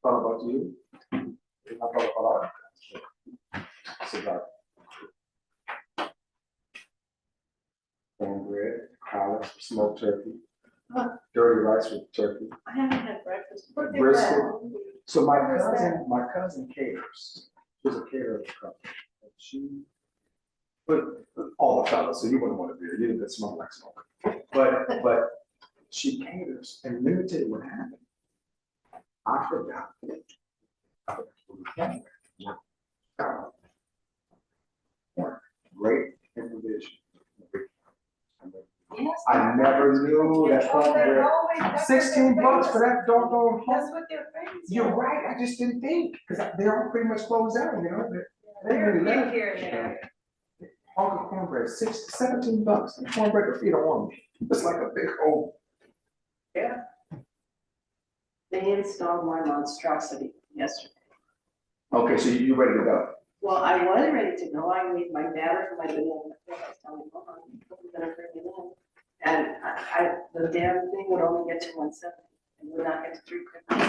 Thought about you. I thought about our cigar. Cornbread, collard, smoked turkey, dirty rice with turkey. I haven't had breakfast. Brisket. So my cousin caters. She's a caterer. And she, but all the fellas, so you wouldn't want to be there. You didn't smell like smoke. But she caters, and let me tell you what happened. I forgot. Great information. Yes. I never knew that cornbread. $16 for that doggone. That's what they're famous for. You're right. I just didn't think because they all pretty much closed down. You know, they They're really left. here and there. Hunk of cornbread, $17. And cornbread to feed a woman. It's like a big old. Yeah. They installed my monstrosity yesterday. Okay, so you ready to go? Well, I was ready to go. I made my batter for my banana. I was telling Mom, I'm gonna bring it in. And the damn thing would only get to 170 and would not get to 350. You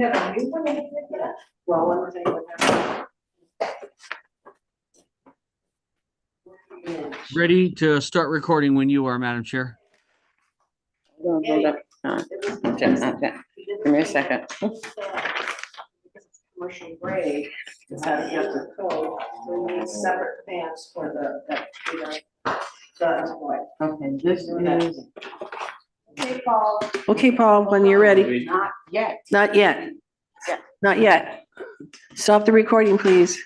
have a new one? Yeah. Well, let me tell you what happened. Ready to start recording when you are, Madam Chair. Hold up. Not yet. Give me a second. Commercial grade, is that you have to code, so you need separate fans for Okay, this is. Okay, Paul. Okay, Paul, when you're ready. Not yet. Not yet. Not yet. Stop the recording, please.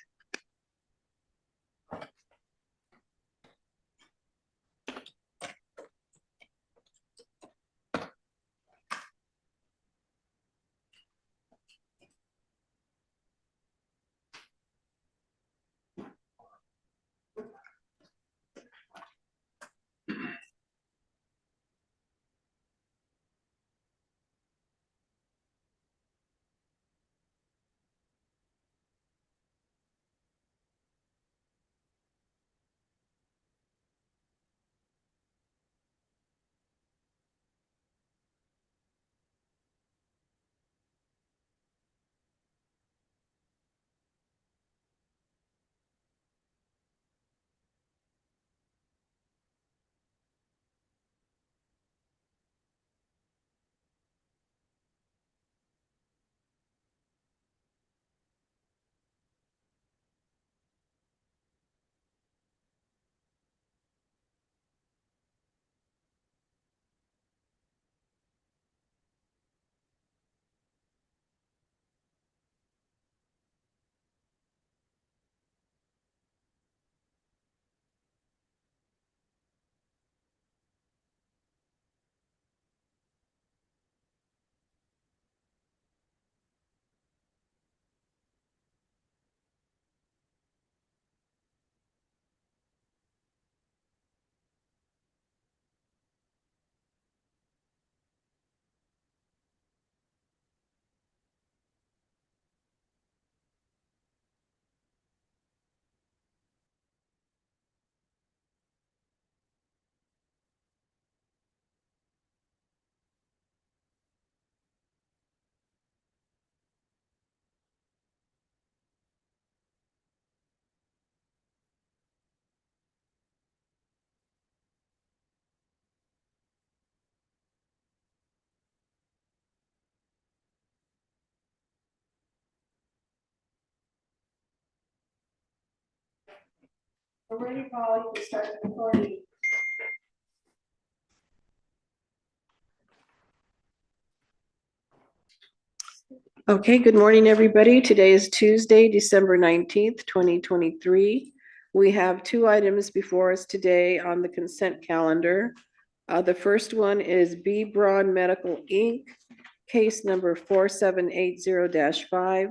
We're ready, Paul, you can start the recording. Okay, good morning, everybody. Today is Tuesday, December 19th, 2023. We have two items before us today on the consent calendar. The first one is B. Braun Medical, Inc., case number 4780-5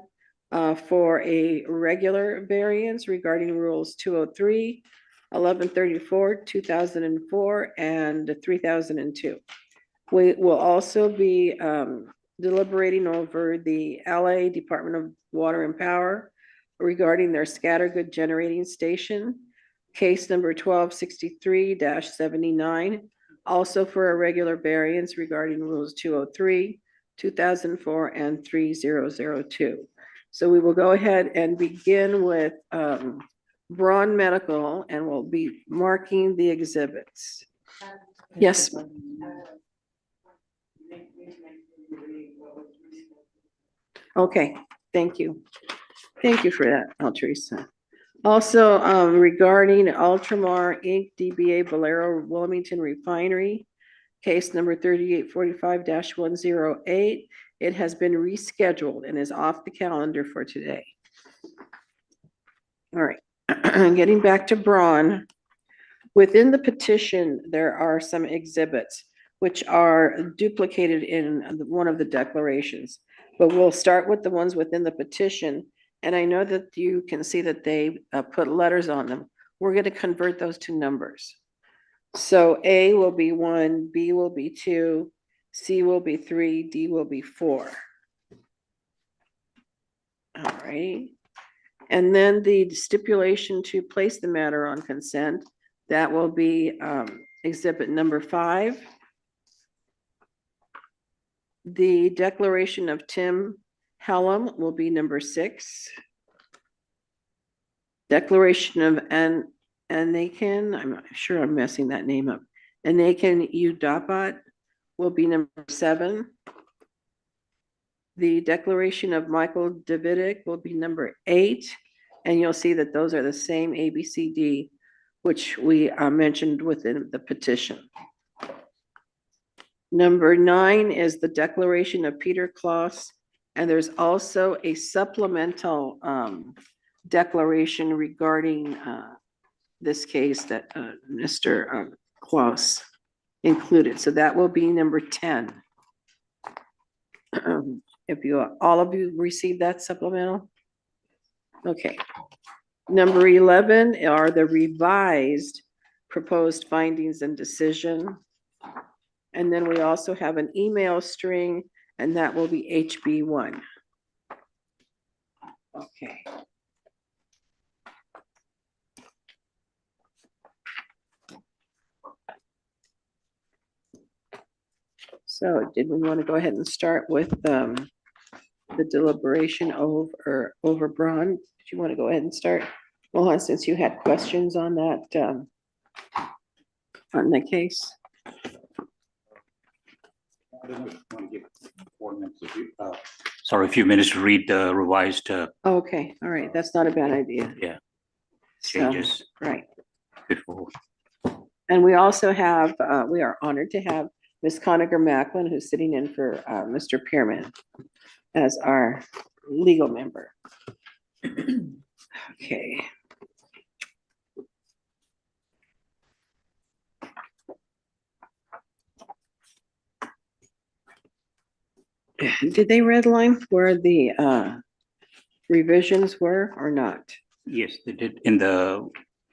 for a regular variance regarding rules 203, 1134, 2004, and 3002. We will also be deliberating over the LA Department of Water and Power regarding their scattergood generating station, case number 1263-79, also for a regular variance regarding rules 203, 2004, and 3002. So we will go ahead and begin with Braun Medical, and we'll be marking the exhibits. Yes. Okay, thank you. Thank you for that, Teresa. Also, regarding Ultramar Inc., DBA Valero Wilmington Refinery, case number 3845-108, it has been rescheduled and is off the calendar for today. All right, getting back to Braun. Within the petition, there are some exhibits which are duplicated in one of the declarations, but we'll start with the ones within the petition. And I know that you can see that they put letters on them. We're going to convert those to numbers. So A will be 1, B will be 2, C will be 3, D will be 4. All right. And then the stipulation to place the matter on consent, that will be exhibit number 5. The declaration of Tim Hallam will be number 6. Declaration of Anakin, I'm sure I'm messing that name up. Anakin Udapat will be number 7. The declaration of Michael Davidic will be number 8. And you'll see that those are the same ABCD, which we mentioned within the petition. Number 9 is the declaration of Peter Kloss, and there's also a supplemental declaration regarding this case that Mr. Kloss included. So that will be number 10. If you all of you received that supplemental, okay. Number 11 are the revised proposed findings and decision. And then we also have an email string, and that will be HB1. Okay. So did we want to go ahead and start with the deliberation over Braun? Did you want to go ahead and start? Well, since you had questions on that case. Sorry, a few minutes to read the revised Okay, all right, that's not a bad idea. Yeah. So, changes right. before. And we also have, we are honored to have Ms. Conager Macklin, who's sitting in for Mr. Pearman as our legal member. Okay. Did they redline where the revisions were or not? Yes, they did in the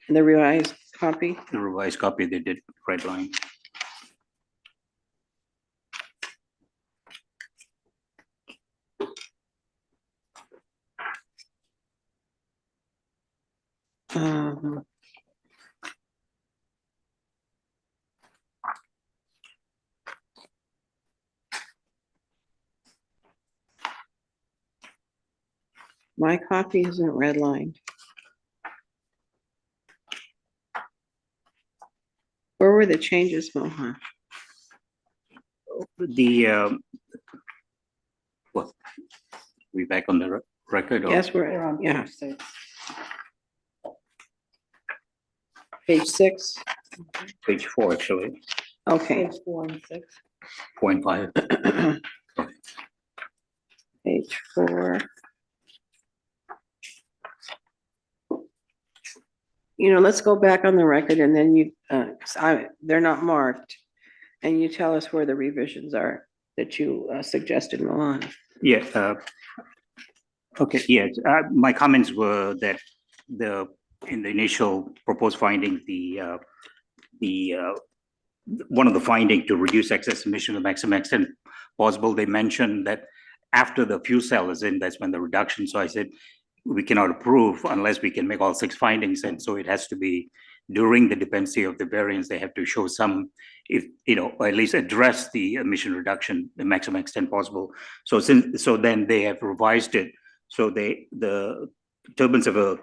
In the revised copy? revised copy, they did red line. My copy isn't redlined. Where were the changes, Mohan? The what? We back on the record? Or? Yes, we're on, yeah. Page 6. Page 4, actually. Okay. 4 and 6. 0.5. Page 4. You know, let's go back on the record and then you, they're not marked. And you tell us where the revisions are that you suggested, Milan. Yeah. Okay. Yeah. My comments were that in the initial proposed finding, one of the finding to reduce excess emission to the maximum extent possible, they mentioned that after the fuel cell is in, that's when the reduction. So I said we cannot approve unless we can make all 6 findings, and so it has to be during the dependency of the variance, they have to show some, if, or at least address the emission reduction, the maximum extent possible. So then they have revised it. So the turbines have a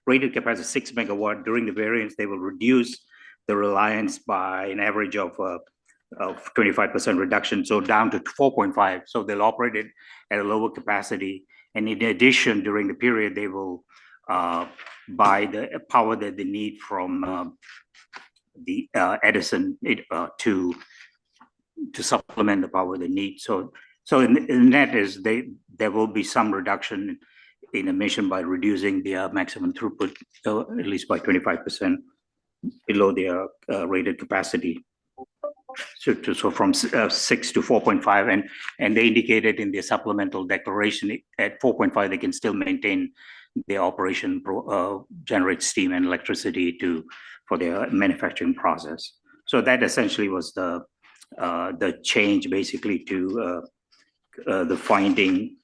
rated capacity 6 megawatt. During the variance, they will reduce the reliance by an average of 25% reduction, so down to 4.5. So they'll operate it at a lower capacity. And in addition, during the period, they will buy the power that they need from the Edison to supplement the power they need. So in net is there will be some reduction in emission by reducing their maximum throughput at least by 25% below their rated capacity. So from 6 to 4.5, and they indicated in their supplemental declaration at 4.5 they can still maintain their operation, generate steam and electricity for their manufacturing process. So that essentially was the change basically to the finding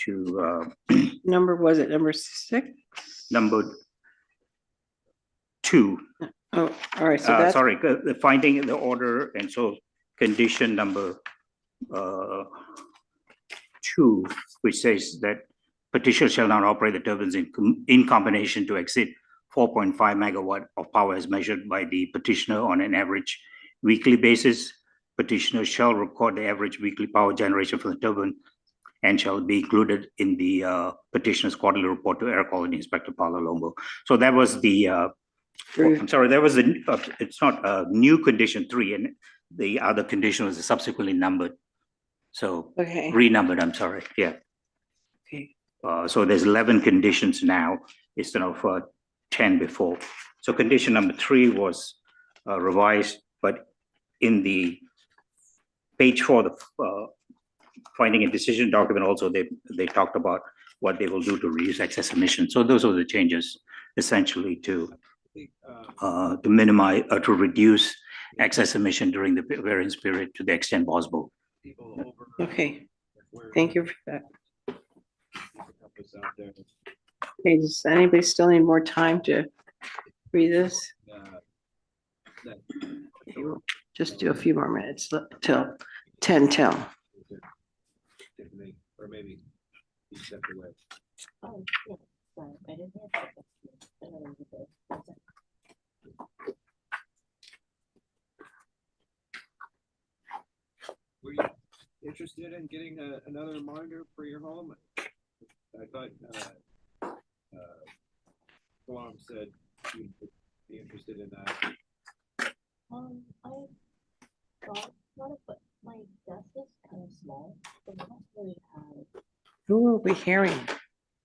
to Was it number 6? number 2. Oh, all right, so that's. Sorry, the finding in the order, and so condition number 2, which says that petitioner shall not operate the turbines in combination to exceed 4.5 megawatt of power as measured by the petitioner on an average weekly basis. Petitioner shall record the average weekly power generation for the turbine and shall be included in the petitioner's quarterly report to Air Quality Inspector Paolo Longo. So that was the I'm sorry, there was it's not a new condition 3, and the other condition was subsequently numbered. So Okay. renumbered, I'm sorry, yeah. Okay. So there's 11 conditions now instead of 10 before. So condition number 3 was revised, but in the page 4, the finding a decision document also, they talked about what they will do to reduce excess emissions. So those are the changes essentially to minimize to reduce excess emission during the variance period to the extent possible. Okay, thank you for that. Okay, does anybody still need more time to read this? Okay, we'll just do a few more minutes till 10 till. Or maybe he stepped away. Oh, yeah, sorry, I didn't hear about that. Were you interested in getting another monitor for your home? I thought Guam said you'd be interested in that. I thought about it, but my desk is kind of small, so we don't really have Who are we hearing?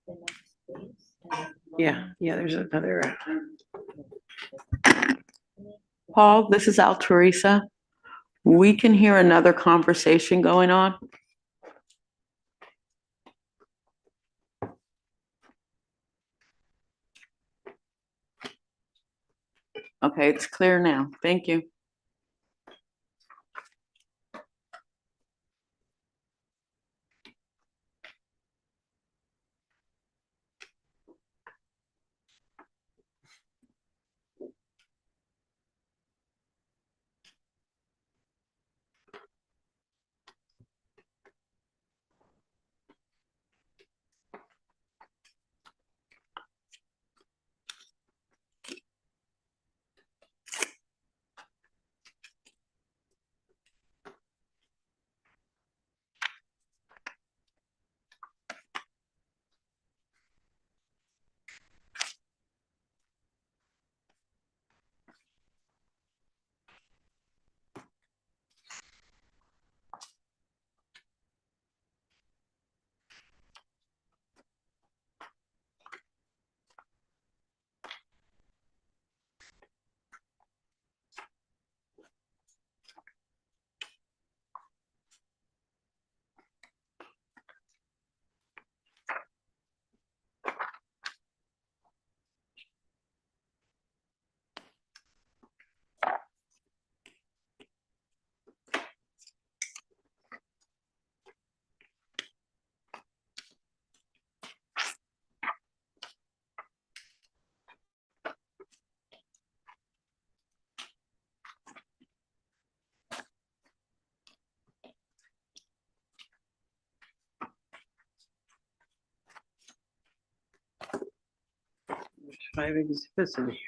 enough space. And Yeah, there's another. Paul, this is Al Teresa. We can hear another conversation going on. Okay, it's clear now. Thank you. 5 exhibits in here.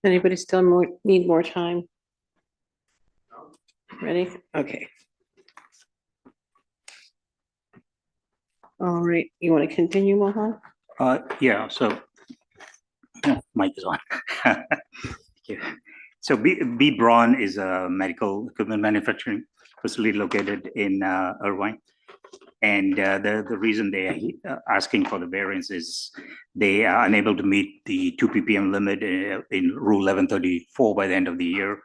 Anybody still need more time? Ready? Okay. All right, you want to continue, Mohan? Yeah, so mic is on. Thank you. So B Braun is a medical equipment manufacturing facility located in Irvine. And the reason they are asking for the variance is they are unable to meet the 2 ppm limit in Rule 1134 by the end of the year.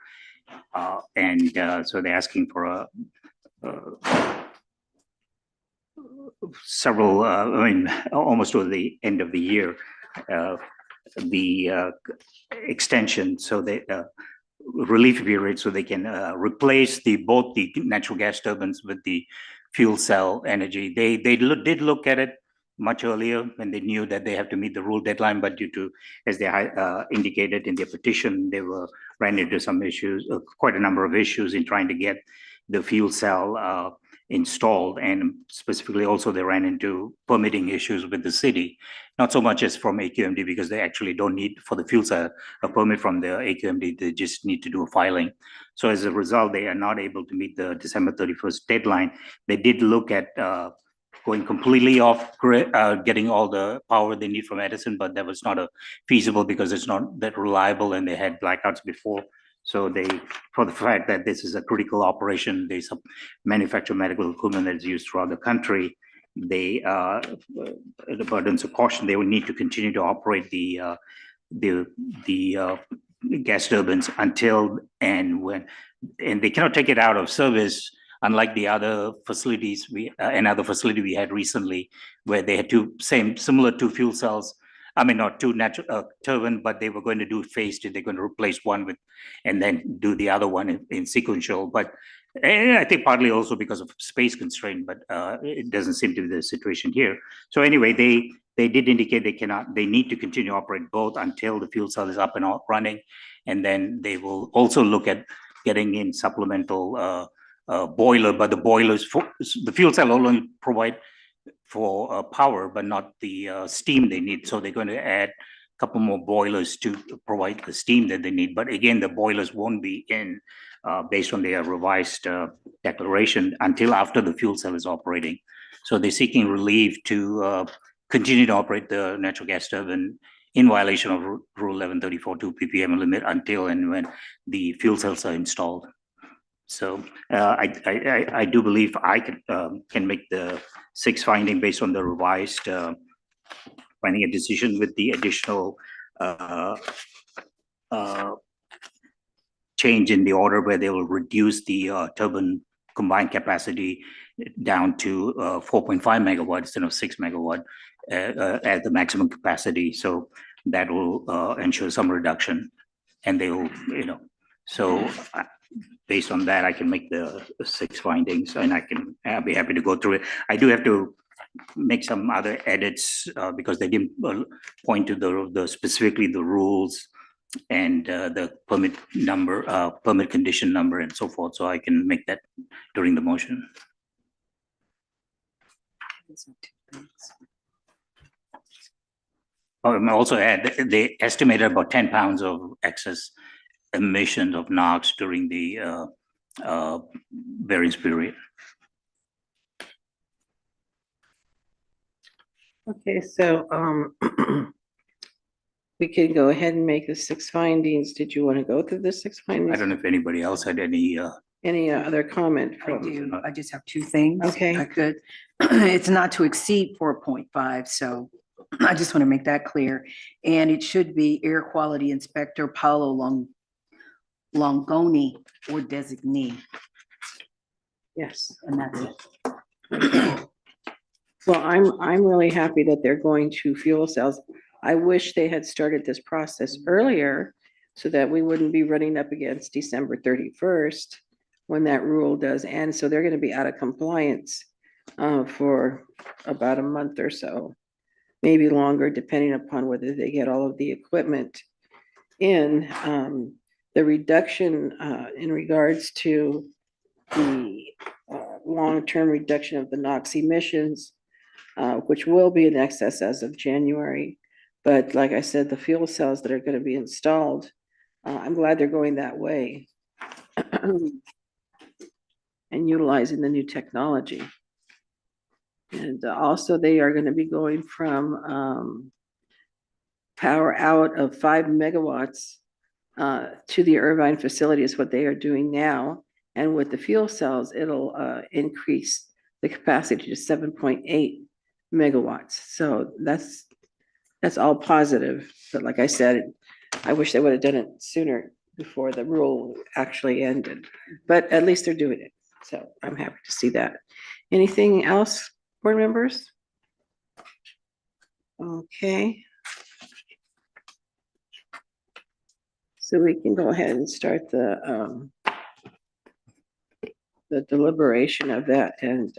So they're asking for several, almost to the end of the year, the extension, so they relief period, so they can replace both the natural gas turbines with the fuel cell energy. They did look at it much earlier when they knew that they have to meet the rule deadline, but due to, as they indicated in their petition, they ran into some issues, quite a number of issues in trying to get the fuel cell installed, and specifically also they ran into permitting issues with the city, not so much as from AQMD, because they actually don't need for the fuel cell a permit from the AQMD, they just need to do a filing. So as a result, they are not able to meet the December 31st deadline. They did look at going completely off grid, getting all the power they need from Edison, but that was not feasible because it's not that reliable and they had blackouts before. So they, for the fact that this is a critical operation, they manufacture medical equipment that is used throughout the country. They, the burdens of caution, they will need to continue to operate the gas turbines until and when, and they cannot take it out of service, unlike the other facilities another facility we had recently, where they had similar two fuel cells. I mean, not two natural turbine, but they were going to do phased. They're going to replace one with, and then do the other one in sequential. But and I think partly also because of space constraint, but it doesn't seem to be the situation here. So anyway, they did indicate they need to continue to operate both until the fuel cell is up and running, and then they will also look at getting in supplemental boiler. But the fuel cell will only provide for power, but not the steam they need. So they're going to add a couple more boilers to provide the steam that they need. But again, the boilers won't be in based on their revised declaration until after the fuel cell is operating. So they're seeking relief to continue to operate the natural gas turbine in violation of Rule 1134 2 ppm limit until and when the fuel cells are installed. So I do believe I can make the 6th finding based on the revised finding a decision with the additional change in the order where they will reduce the turbine combined capacity down to 4.5 megawatt instead of 6 megawatt at the maximum capacity. So that will ensure some reduction, and they will, so based on that, I can make the 6 findings, and I'll be happy to go through it. I do have to make some other edits because they didn't point to specifically the rules and the permit number, permit condition number, and so forth. So I can make that during the motion. I also add they estimated about 10 pounds of excess emissions of NOx during the variance period. Okay, so we can go ahead and make the 6 findings. Did you want to go through the 6 findings? I don't know if anybody else had any. Any other comment? I do. I just have 2 things. Okay. I could. It's not to exceed 4.5, so I just want to make that clear. And it should be Air Quality Inspector Paolo Longoni or designee, Yes. and that's it. Well, I'm really happy that they're going to fuel cells. I wish they had started this process earlier so that we wouldn't be running up against December 31st when that rule does end. So they're going to be out of compliance for about a month or so, maybe longer, depending upon whether they get all of the equipment in. The reduction in regards to the long-term reduction of the NOx emissions, which will be in excess as of January. But like I said, the fuel cells that are going to be installed, I'm glad they're going that way and utilizing the new technology. And also they are going to be going from power out of 5 megawatts to the Irvine facility is what they are doing now. And with the fuel cells, it'll increase the capacity to 7.8 megawatts. So that's all positive. But like I said, I wish they would have done it sooner before the rule actually ended. But at least they're doing it. So I'm happy to see that. Anything else, board members? Okay. So we can go ahead and start the deliberation of that. And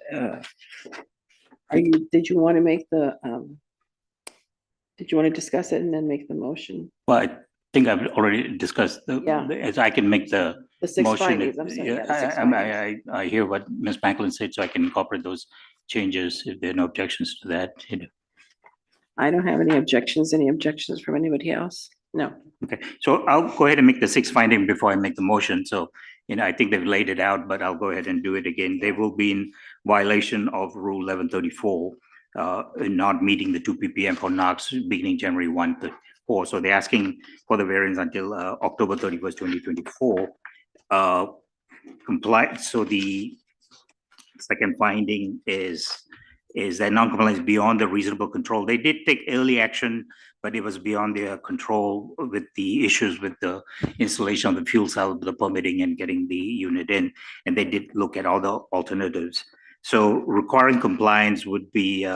did you want to make did you want to discuss it and then make the motion? Well, I think I've already discussed Yeah. as I can make the The six motion. findings, I'm sorry, yeah, the six findings. I hear what Ms. Macklin said, so I can incorporate those changes if there are no objections to that. I don't have any objections. Any objections from anybody else? No. Okay, so I'll go ahead and make the sixth finding before I make the motion. So, I think they've laid it out, but I'll go ahead and do it again. They will be in violation of Rule 1134, in not meeting the 2 ppm for NOx beginning January 1, 2024. So they're asking for the variance until October 31st, 2024. Comply. So the second finding is that non-compliance beyond the reasonable control. They did take early action, but it was beyond their control with the issues with the installation of the fuel cell, the permitting and getting the unit in. And they did look at all the alternatives. So requiring compliance would be,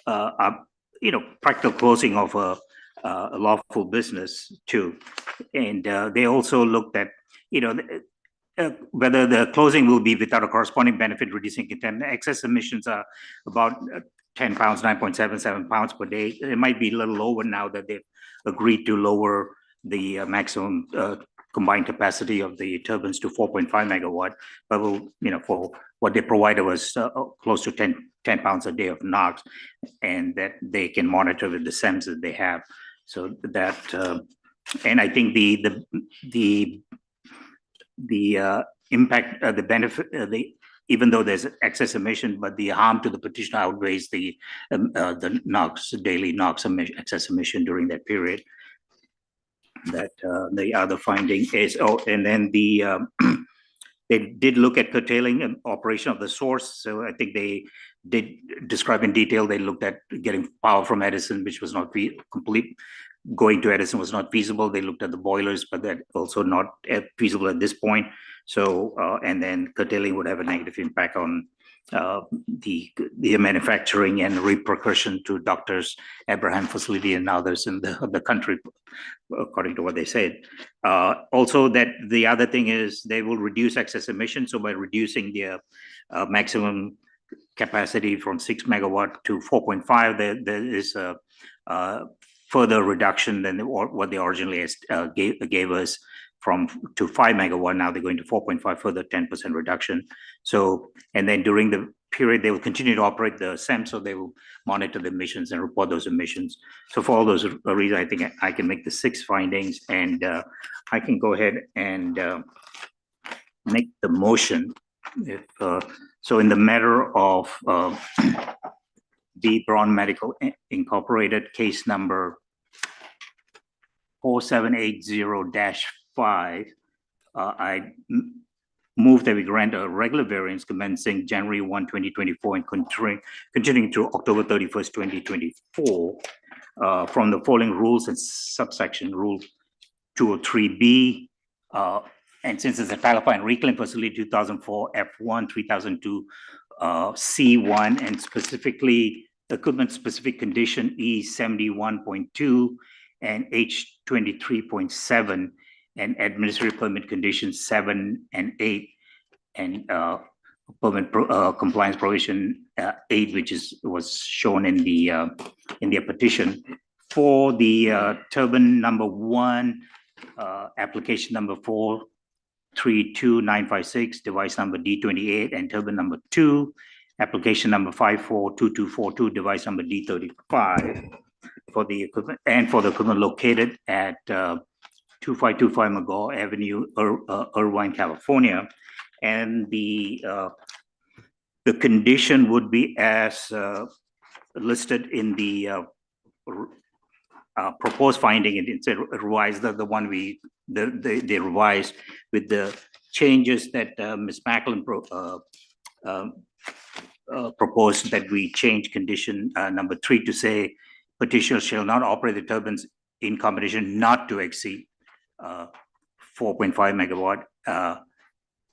practical closing of a lawful business too. And they also looked at, whether the closing will be without a corresponding benefit reducing contaminant. Excess emissions are about 10 pounds, 9.77 pounds per day. It might be a little lower now that they've agreed to lower the maximum combined capacity of the turbines to 4.5 megawatt. But for what they provided was close to 10 pounds a day of NOx, and that they can monitor with the SEMS that they have. So that, and I think the impact, the benefit, even though there's excess emission, but the harm to the petitioner outweighs the NOx, daily NOx excess emission during that period. That the other finding is, and then they did look at curtailing an operation of the source. So I think they did describe in detail, they looked at getting power from Edison, which was not complete. Going to Edison was not feasible. They looked at the boilers, but that also not feasible at this point. So, and then curtailing would have a negative impact on the manufacturing and repercussion to Doctors Abraham facility and others in the country, according to what they said. Also, that the other thing is they will reduce excess emissions. So by reducing the maximum capacity from 6 megawatt to 4.5, there is a further reduction than what they originally gave us to 5 megawatt. Now they're going to 4.5, further 10% reduction. So, and then during the period, they will continue to operate the SEM, so they will monitor the emissions and report those emissions. So for all those reasons, I think I can make the 6 findings, and I can go ahead and make the motion. If so, in the matter of B. Braun Medical Incorporated, case number 4780-5, I move that we grant a regular variance commencing January 1, 2024 and continuing through October 31st, 2024 from the following rules and subsection Rule 203B. And since it's a Title V reclaim facility, 2004 F1 3002 C1, and specifically equipment specific condition E71.2 and H23.7, and administrative permit conditions 7 and 8, and compliance provision 8, which was shown in their petition. For the turbine number 1, application number 432956, device number D28, and turbine number 2, application number 542242, device number D35, for the equipment located at 2525 McGaw Avenue, Irvine, California. And the condition would be as listed in the proposed finding. It's a revised, the one they revised with the changes that Ms. Macklin proposed, that we change condition number 3 to say petitioner shall not operate the turbines in combination not to exceed 4.5 megawatt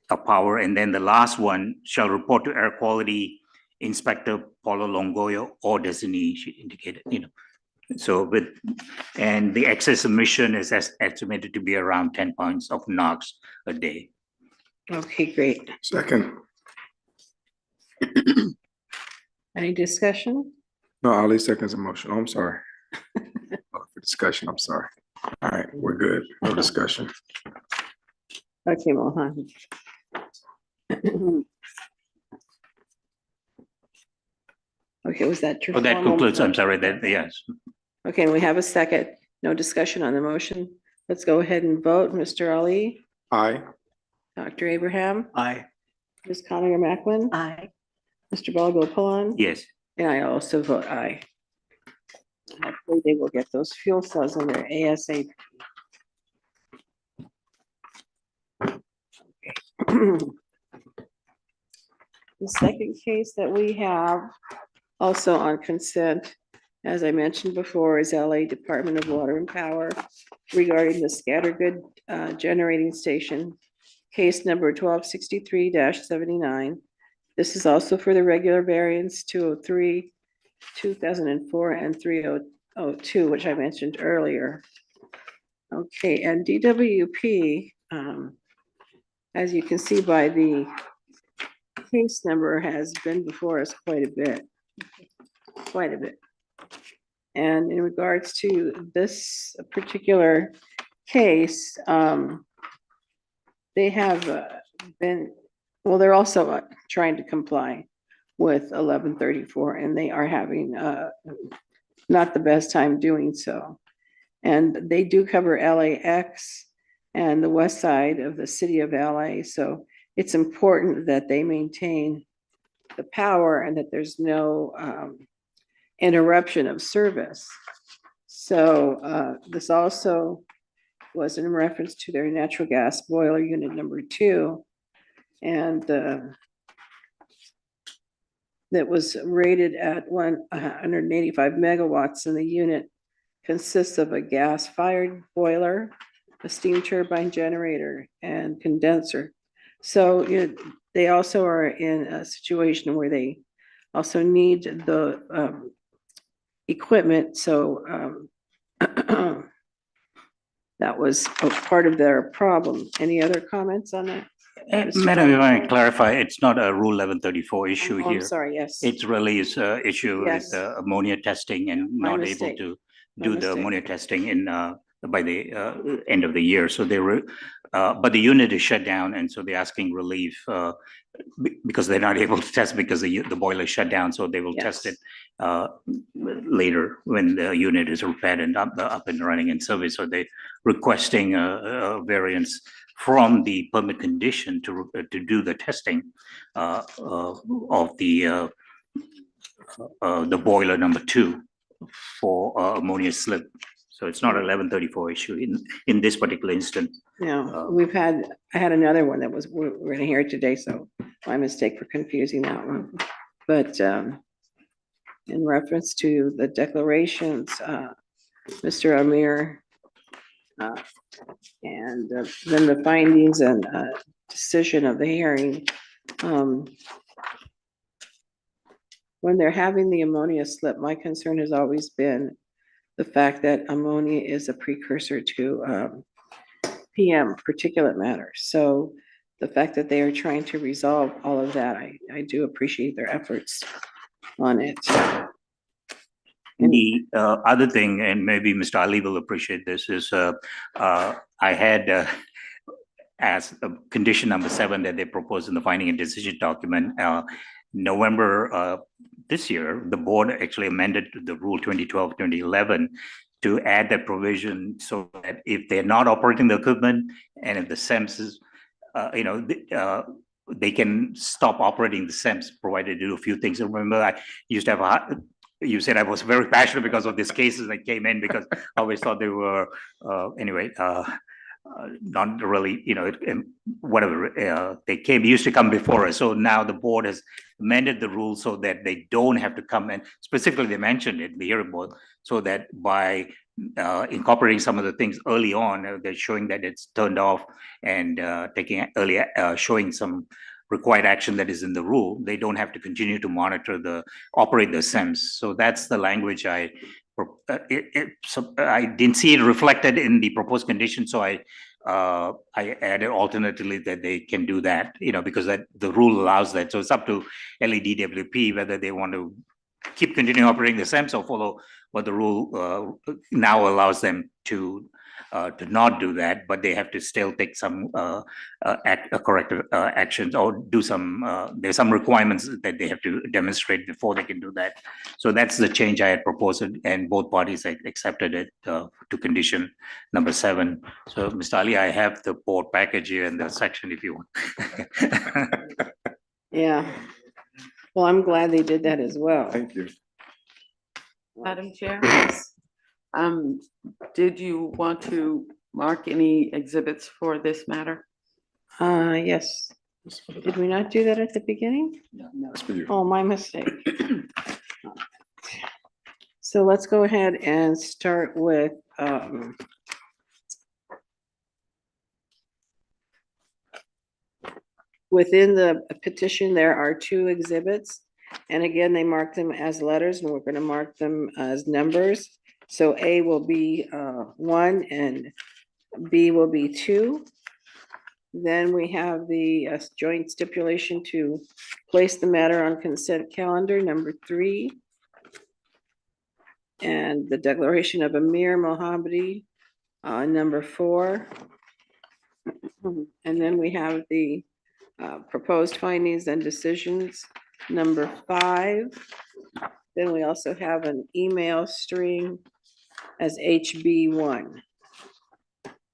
of power. And then the last one, shall report to Air Quality Inspector Paulo Longoyo or designee, she indicated, So and the excess emission is estimated to be around 10 pounds of NOx a day. Okay, great. Second. Any discussion? No, Ali seconds the motion. Oh, I'm sorry. For discussion, I'm sorry. All right, we're good. No discussion. Okay, Mohan. Okay, was that your? Oh, that formal concludes, I'm motion? sorry, yes. Okay, we have a second. No discussion on the motion. Let's go ahead and vote. Mr. Ali, Aye. Dr. Abraham, Aye. Ms. Conner Macklin, Aye. Mr. Balagopalan. Yes. And I also vote aye. Hopefully they will get those fuel cells in there ASAP. The second case that we have also on consent, as I mentioned before, is LA Department of Water and Power regarding the Scattergood generating station, case number 1263-79. This is also for the regular variance 203, 2004, and 302, which I mentioned earlier. Okay, and DWP, as you can see by the case number, has been before us quite a bit. And in regards to this particular case, they have been, well, they're also trying to comply with 1134, and they are having not the best time doing so. And they do cover LAX and the west side of the city of LA. So it's important that they maintain the power and that there's no interruption of service. So this also was in reference to their natural gas boiler unit number 2. And that was rated at 185 megawatts, and the unit consists of a gas-fired boiler, a steam turbine generator, and condenser. So they also are in a situation where they also need the equipment. So that was a part of their problem. Any other comments on that? Madam, if I may clarify, it's not a Rule 1134 issue Oh, I'm here. sorry, yes. It's really is a issue Yes. with ammonia testing and My not mistake. able to My do the mistake. ammonia testing in by the end of the year. So they were, but the unit is shut down, and so they're asking relief because they're not able to test because the boiler is shut down. So they will test Yes. it later when the unit is repaired and up and running in service. So they're requesting a variance from the permit condition to do the testing of the boiler number 2 for ammonia slip. So it's not an 1134 issue in this particular instance. No, I had another one that was, we're gonna hear it today, so my mistake for confusing that one. But in reference to the declarations, Mr. Amir, and then the findings and decision of the hearing, when they're having the ammonia slip, my concern has always been the fact that ammonia is a precursor to PM, particulate matter. So the fact that they are trying to resolve all of that, I do appreciate their efforts on it. The other thing, and maybe Mr. Ali will appreciate this, is I had as condition number 7 that they proposed in the finding and decision document, November this year, the board actually amended the rule 2012-2011 to add that provision so that if they're not operating the equipment and if the SEMS is, they can stop operating the SEMS provided they do a few things. And remember, I used to have you said I was very passionate because of these cases that came in because I always thought they were, not really, whatever, they used to come before us. So now the board has amended the rules so that they don't have to come in. Specifically, they mentioned it, the hearing board, so that by incorporating some of the things early on, they're showing that it's turned off and showing some required action that is in the rule. They don't have to continue to operate the SEMS. So that's the language I didn't see it reflected in the proposed condition, so I added alternatively that they can do that, because the rule allows that. So it's up to LEDWP whether they want to continue operating the SEMS or follow what the rule now allows them to not do that, but they have to still take some corrective actions or do some, there's some requirements that they have to demonstrate before they can do that. So that's the change I had proposed, and both parties accepted it to condition number 7. So Mr. Ali, I have the board package here in the section if you want. Yeah. Well, I'm glad they did that as well. Thank you. Madam Chair? Did you want to mark any exhibits for this matter? Yes. Did we not do that at the beginning? No, that's for you. Oh, my mistake. So let's go ahead and start with, within the petition, there are 2 exhibits. And again, they mark them as letters, and we're going to mark them as numbers. So A will be 1 and B will be 2. Then we have the joint stipulation to place the matter on consent calendar, number 3. And the declaration of Amir Mohammadi, number 4. And then we have the proposed findings and decisions, number 5. Then we also have an email string as HB1.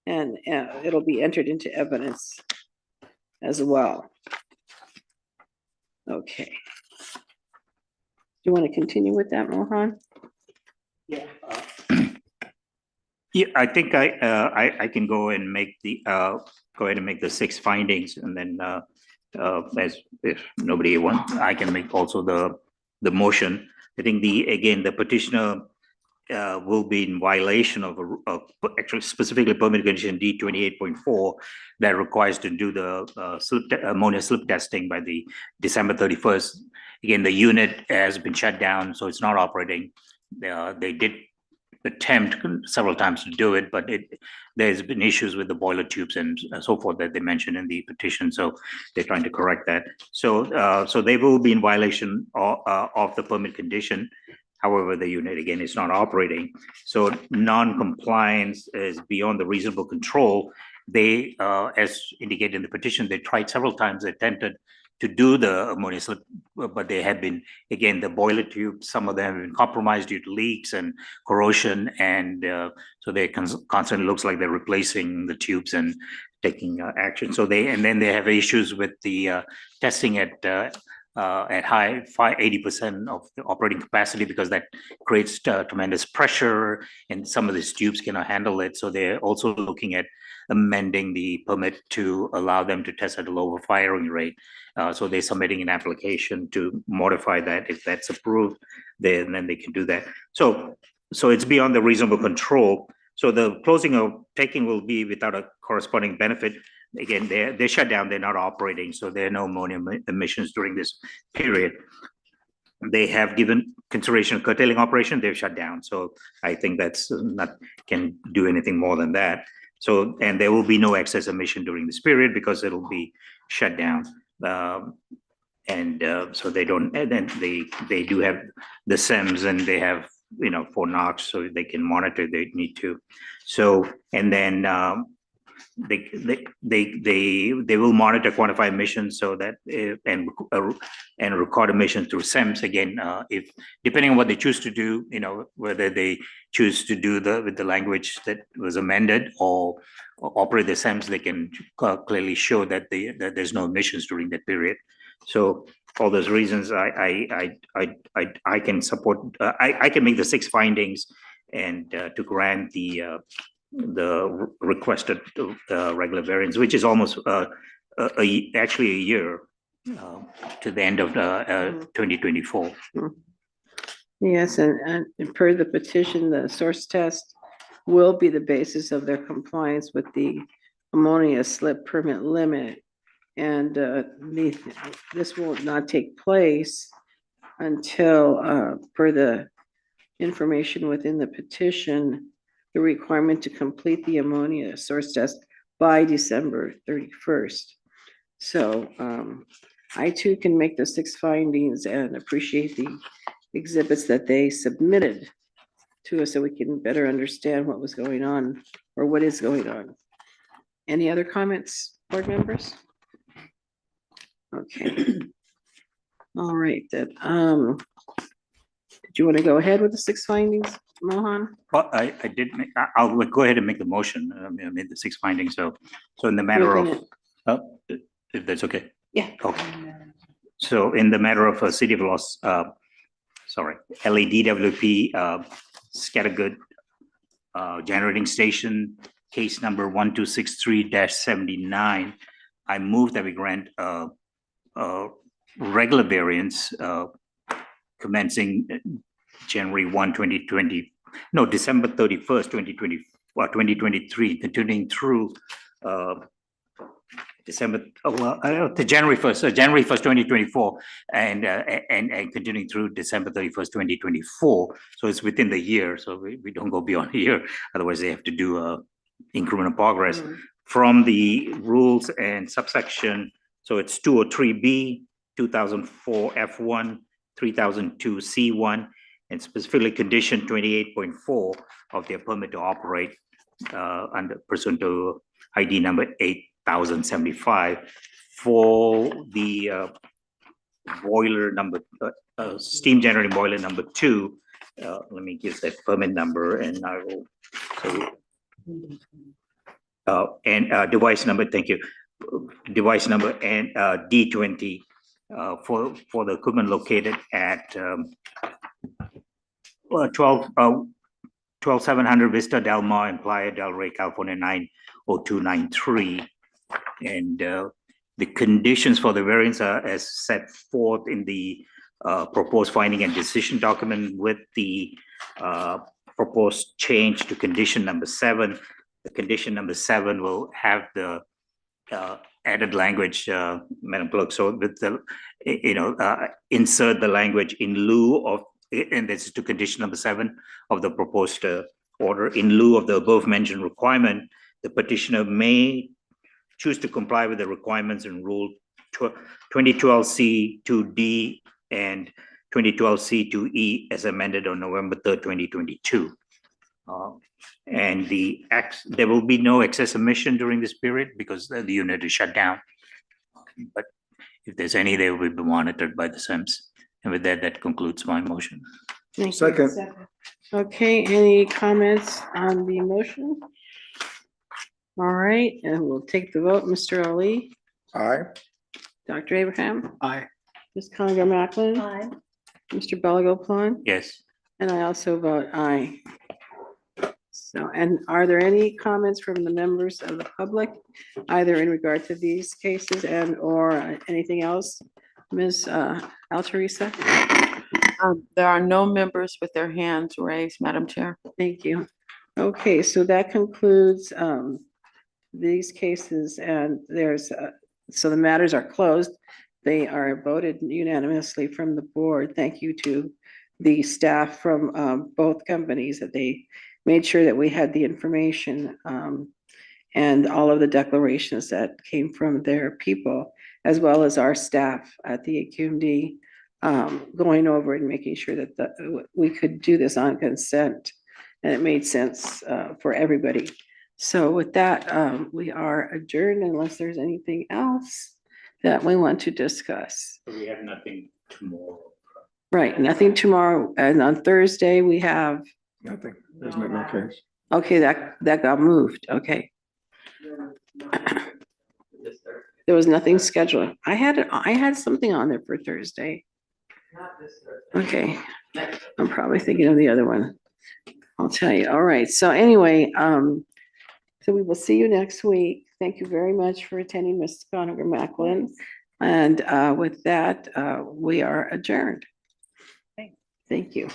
And it'll be entered into evidence as well. Okay. Do you want to continue with that, Mohan? Yeah. Yeah, I think I can go and make the 6 findings, and then as if nobody wants, I can make also the motion. I think the petitioner will be in violation of actually specifically permit condition D 28.4 that requires to do the ammonia slip testing by the December 31st. Again, the unit has been shut down, so it's not operating. They did attempt several times to do it, but there's been issues with the boiler tubes and so forth that they mentioned in the petition. So they're trying to correct that. So they will be in violation of the permit condition. However, the unit again is not operating. So non-compliance is beyond the reasonable control. They, as indicated in the petition, they tried several times, they attempted to do the ammonia slip, but they have been, again, the boiler tubes, some of them have been compromised due to leaks and corrosion. And so they constantly looks like they're replacing the tubes and taking action. So and then they have issues with the testing at high 80% of the operating capacity, because that creates tremendous pressure and some of these tubes cannot handle it. So they're also looking at amending the permit to allow them to test at a lower firing rate. So they're submitting an application to modify that. If that's approved, then they can do that. So it's beyond the reasonable control. So the closing of taking will be without a corresponding benefit. Again, they're shut down, they're not operating, so there are no ammonia emissions during this period. They have given consideration of curtailing operation, they've shut down. So I think that's not can do anything more than that. So, and there will be no excess emission during this period because it'll be shut down. So they don't, and then they do have the SEMS and they have, for NOx, so they can monitor if they need to. So, and then they will monitor, quantify emissions so that and record emissions through SEMS again. If depending on what they choose to do, whether they choose to do with the language that was amended or operate the SEMS, they can clearly show that there's no emissions during that period. So for those reasons, I can support. I can make the 6 findings and to grant the requested regular variance, which is almost actually a year to the end of 2024. Yes, and per the petition, the source test will be the basis of their compliance with the ammonia slip permit limit. And this will not take place until, per the information within the petition, the requirement to complete the ammonia source test by December 31st. So I too can make the 6 findings and appreciate the exhibits that they submitted to us so we can better understand what was going on or what is going on. Any other comments, board members? Okay. All right, then. Did you want to go ahead with the 6 findings, Mohan? Well, I did make, I'll go ahead and make the motion. I made the 6 findings. So in the matter of, if that's okay. Yeah. Okay. So in the matter of City of LADWP Scattergood generating station, case number 1263-79, I move that we grant regular variance commencing January 1, 2020, no, December 31st, 2023, continuing through January 1st, 2024, and continuing through December 31st, 2024. So it's within the year, so we don't go beyond a year. Otherwise, they have to do increment of progress from the rules and subsection. So it's 203B, 2004 F1, 3002 C1, and specifically condition 28.4 of their permit to operate under pursuant to ID number 8075 for the boiler number, steam generating boiler number 2. Let me give that permit number, and I will. And device number. Thank you. Device number and D20 for the equipment located at 12700 Vista Del Mar in Playa del Rey, California 90293. And the conditions for the variance are as set forth in the proposed finding and decision document with the proposed change to condition number 7. The condition number 7 will have the added language, Madam Clerk. So with the, insert the language in lieu of, and this is to condition number 7 of the proposed order. In lieu of the above mentioned requirement, the petitioner may choose to comply with the requirements in Rule 2012C2D and 2012C2E as amended on November 3rd, 2022. And there will be no excess emission during this period because the unit is shut down. But if there's any, they will be monitored by the SEMS. And with that, that concludes my motion. Thank you. Second. Okay, any comments on the motion? All right, and we'll take the vote. Mr. Ali, Aye. Dr. Abraham, Aye. Ms. Conger Macklin, Aye. Mr. Balagopan, Yes. and I also vote aye. So, and are there any comments from the members of the public, either in regard to these cases and or anything else? Ms. Alteresa? There are no members with their hands raised, Madam Chair. Thank you. Okay, so that concludes these cases, and so the matters are closed. They are voted unanimously from the board. Thank you to the staff from both companies that they made sure that we had the information and all of the declarations that came from their people, as well as our staff at the AQMD, going over and making sure that we could do this on consent, and it made sense for everybody. So with that, we are adjourned unless there's anything else that we want to discuss. We have nothing tomorrow. Right, nothing tomorrow, and on Thursday, we have, Nothing, there's no case. okay, that got moved, okay. There was nothing scheduled. I had something on there for Thursday. Okay, I'm probably thinking of the other one. I'll tell you. All right, so anyway, so we will see you next week. Thank you very much for attending, Ms. Conover Macklin. And with that, we are adjourned. Thank you.